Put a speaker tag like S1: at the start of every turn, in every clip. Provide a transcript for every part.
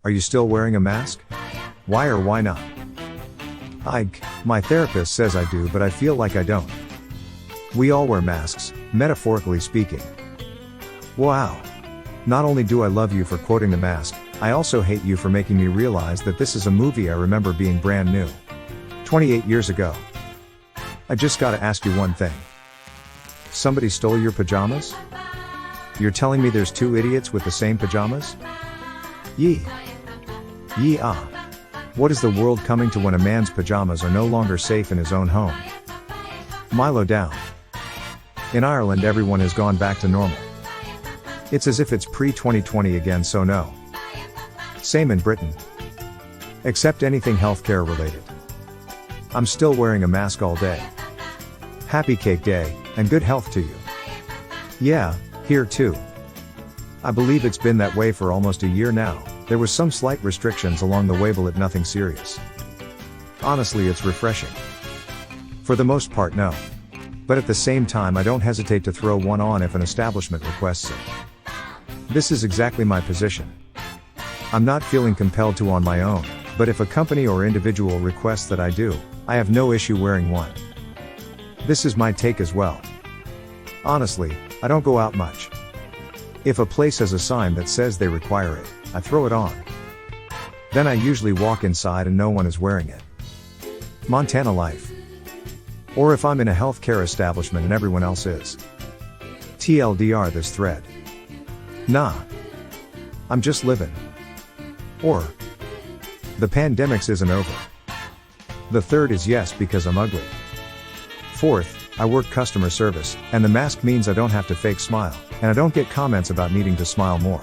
S1: are you still wearing a mask? Why or why not? My therapist says I do, but I feel like I don't. We all wear masks, metaphorically speaking. Wow. Not only do I love you for quoting The Mask, I also hate you for making me realize that this is a movie I remember being brand new. 28 years ago. I just gotta ask you one thing. Somebody stole your pajamas? You're telling me there's two idiots with the same pajamas? Yee. Ah. What is the world coming to when a man's pajamas are no longer safe in his own home? Milo down. In Ireland everyone has gone back to normal. It's as if it's pre-2020 again, so no. Same in Britain. Except anything healthcare related. I'm still wearing a mask all day. Happy Cake Day, and good health to you. Yeah, here too. I believe it's been that way for almost a year now. There was some slight restrictions along the way, but nothing serious. Honestly, it's refreshing. For the most part, no. But at the same time, I don't hesitate to throw one on if an establishment requests it. This is exactly my position. I'm not feeling compelled to on my own, but if a company or individual requests that I do, I have no issue wearing one. This is my take as well. Honestly, I don't go out much. If a place has a sign that says they require it, I throw it on. Then I usually walk inside and no one is wearing it. Montana life. Or if I'm in a healthcare establishment and everyone else is. TLDR this thread. Nah. I'm just living. Or. The pandemics isn't over. The third is yes, because I'm ugly. Fourth, I work customer service, and the mask means I don't have to fake smile, and I don't get comments about needing to smile more.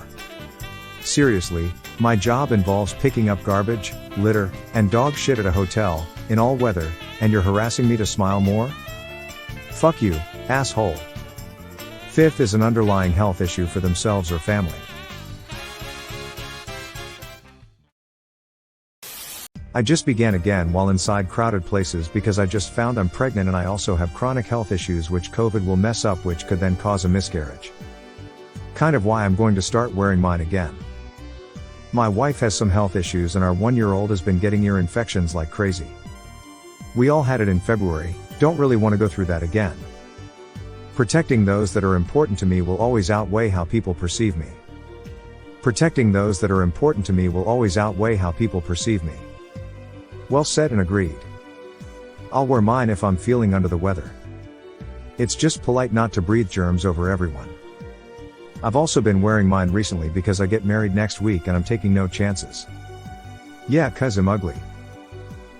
S1: Seriously, my job involves picking up garbage, litter, and dog shit at a hotel, in all weather, and you're harassing me to smile more? Fuck you, asshole. Fifth is an underlying health issue for themselves or family. I just began again while inside crowded places because I just found I'm pregnant and I also have chronic health issues which COVID will mess up, which could then cause a miscarriage. Kind of why I'm going to start wearing mine again. My wife has some health issues and our 1-year-old has been getting ear infections like crazy. We all had it in February, don't really want to go through that again. Protecting those that are important to me will always outweigh how people perceive me. Protecting those that are important to me will always outweigh how people perceive me. Well said and agreed. I'll wear mine if I'm feeling under the weather. It's just polite not to breathe germs over everyone. I've also been wearing mine recently because I get married next week and I'm taking no chances. Yeah, 'cause I'm ugly.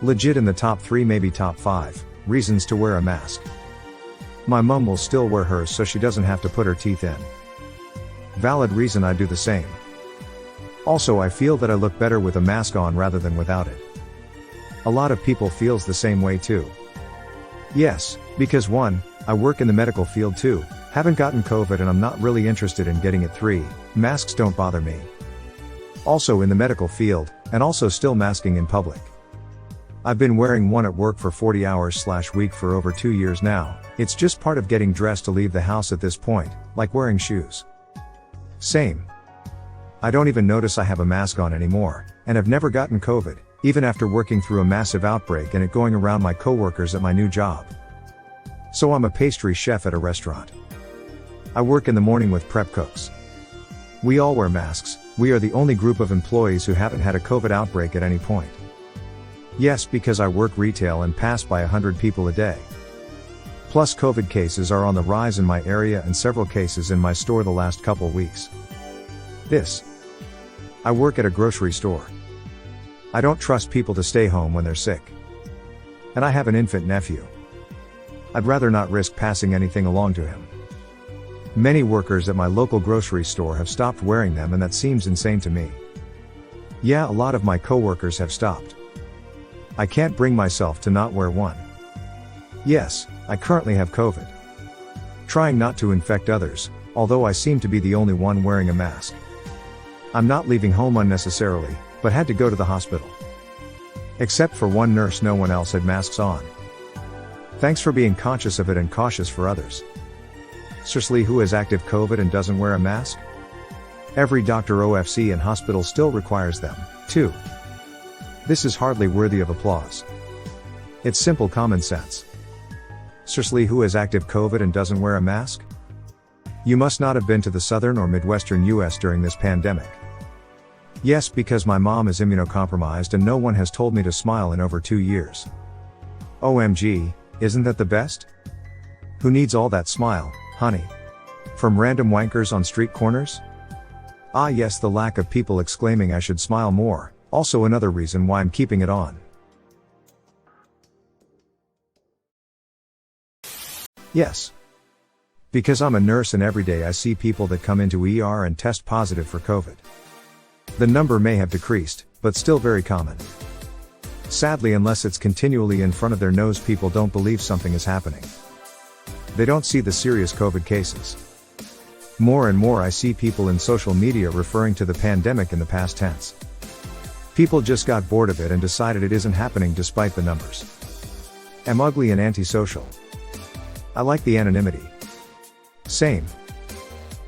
S1: Legit in the top 3, maybe top 5, reasons to wear a mask. My mum will still wear hers so she doesn't have to put her teeth in. Valid reason I do the same. Also, I feel that I look better with a mask on rather than without it. A lot of people feels the same way too. Yes, because 1, I work in the medical field. 2, haven't gotten COVID and I'm not really interested in getting it. 3, masks don't bother me. Also in the medical field, and also still masking in public. I've been wearing one at work for 40 hours/week for over 2 years now. It's just part of getting dressed to leave the house at this point, like wearing shoes. Same. I don't even notice I have a mask on anymore, and have never gotten COVID, even after working through a massive outbreak and it going around my coworkers at my new job. So I'm a pastry chef at a restaurant. I work in the morning with prep cooks. We all wear masks. We are the only group of employees who haven't had a COVID outbreak at any point. Yes, because I work retail and pass by 100 people a day. Plus COVID cases are on the rise in my area and several cases in my store the last couple weeks. I work at a grocery store. I don't trust people to stay home when they're sick. And I have an infant nephew. I'd rather not risk passing anything along to him. Many workers at my local grocery store have stopped wearing them and that seems insane to me. Yeah, a lot of my coworkers have stopped. I can't bring myself to not wear one. Yes, I currently have COVID. Trying not to infect others, although I seem to be the only one wearing a mask. I'm not leaving home unnecessarily, but had to go to the hospital. Except for one nurse, no one else had masks on. Thanks for being conscious of it and cautious for others. Seriously, who has active COVID and doesn't wear a mask? Every doctor OFC and hospital still requires them, too. This is hardly worthy of applause. It's simple common sense. Seriously, who has active COVID and doesn't wear a mask? You must not have been to the southern or midwestern US during this pandemic. Yes, because my mom is immunocompromised and no one has told me to smile in over 2 years. OMG, isn't that the best? Who needs all that smile, honey? From random wankers on street corners? Ah yes, the lack of people exclaiming I should smile more, also another reason why I'm keeping it on. Yes. Because I'm a nurse and every day I see people that come into ER and test positive for COVID. The number may have decreased, but still very common. Sadly, unless it's continually in front of their nose, people don't believe something is happening. They don't see the serious COVID cases. More and more I see people in social media referring to the pandemic in the past tense. People just got bored of it and decided it isn't happening despite the numbers. I'm ugly and antisocial. I like the anonymity. Same.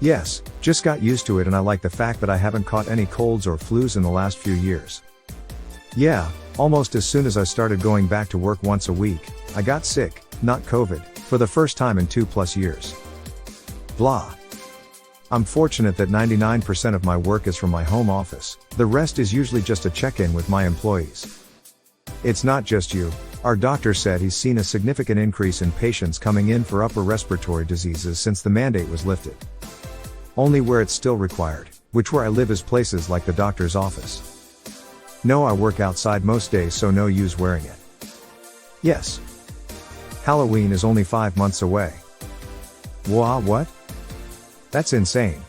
S1: Yes, just got used to it, and I like the fact that I haven't caught any colds or flus in the last few years. Yeah, almost as soon as I started going back to work once a week, I got sick, not COVID, for the first time in 2+ years. Blah. I'm fortunate that 99% of my work is from my home office, the rest is usually just a check-in with my employees. It's not just you. Our doctor said he's seen a significant increase in patients coming in for upper respiratory diseases since the mandate was lifted. Only where it's still required, which where I live is places like the doctor's office. No, I work outside most days, so no use wearing it. Yes. Halloween is only 5 months away. What? That's insane.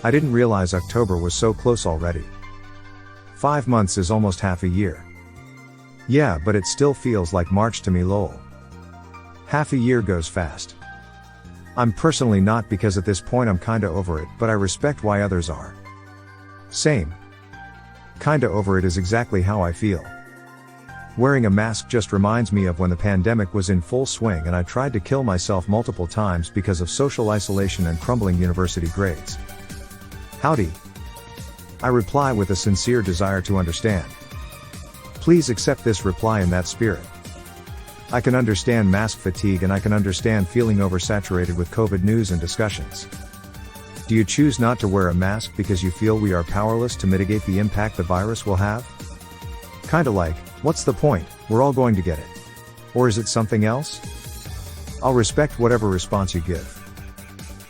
S1: I didn't realize October was so close already. 5 months is almost half a year. Yeah, but it still feels like March to me, lol. Half a year goes fast. I'm personally not, because at this point I'm kinda over it, but I respect why others are. Same. Kinda over it is exactly how I feel. Wearing a mask just reminds me of when the pandemic was in full swing and I tried to kill myself multiple times because of social isolation and crumbling university grades. Howdy. I reply with a sincere desire to understand. Please accept this reply in that spirit. I can understand mask fatigue and I can understand feeling oversaturated with COVID news and discussions. Do you choose not to wear a mask because you feel we are powerless to mitigate the impact the virus will have? Kinda like, what's the point, we're all going to get it. Or is it something else? I'll respect whatever response you give.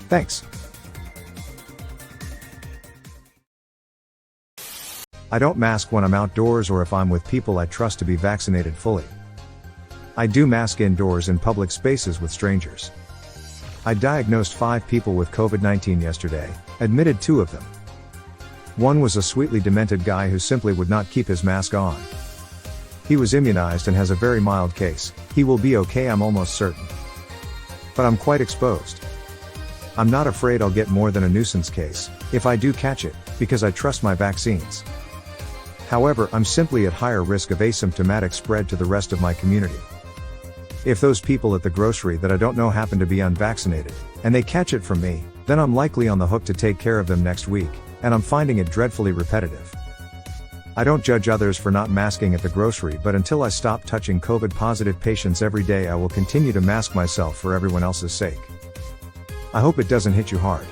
S1: Thanks. I don't mask when I'm outdoors or if I'm with people I trust to be vaccinated fully. I do mask indoors in public spaces with strangers. I diagnosed 5 people with COVID-19 yesterday, admitted 2 of them. One was a sweetly demented guy who simply would not keep his mask on. He was immunized and has a very mild case. He will be okay, I'm almost certain. But I'm quite exposed. I'm not afraid I'll get more than a nuisance case, if I do catch it, because I trust my vaccines. However, I'm simply at higher risk of asymptomatic spread to the rest of my community. If those people at the grocery that I don't know happen to be unvaccinated, and they catch it from me, then I'm likely on the hook to take care of them next week, and I'm finding it dreadfully repetitive. I don't judge others for not masking at the grocery, but until I stop touching COVID-positive patients every day, I will continue to mask myself for everyone else's sake. I hope it doesn't hit you hard.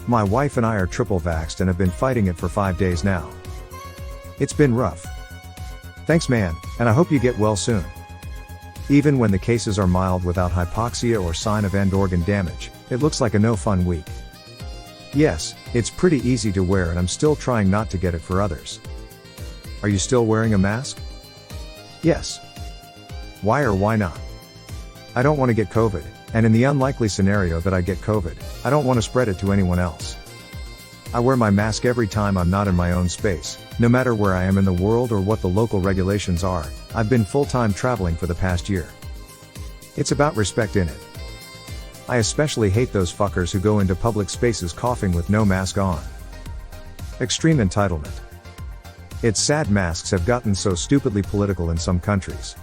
S1: My wife and I are triple vaxxed and have been fighting it for 5 days now. It's been rough. Thanks man, and I hope you get well soon. Even when the cases are mild without hypoxia or sign of end organ damage, it looks like a no fun week. Yes, it's pretty easy to wear and I'm still trying not to get it for others. Are you still wearing a mask? Yes. Why or why not? I don't want to get COVID, and in the unlikely scenario that I get COVID, I don't want to spread it to anyone else. I wear my mask every time I'm not in my own space, no matter where I am in the world or what the local regulations are. I've been full-time traveling for the past year. It's about respect in it. I especially hate those fuckers who go into public spaces coughing with no mask on. Extreme entitlement. It's sad masks have gotten so stupidly political in some countries.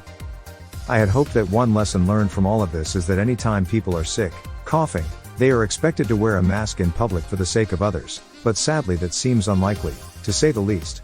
S1: I had hoped that one lesson learned from all of this is that anytime people are sick, coughing, They are expected to wear a mask in public for the sake of others, but sadly that seems unlikely, to say the least.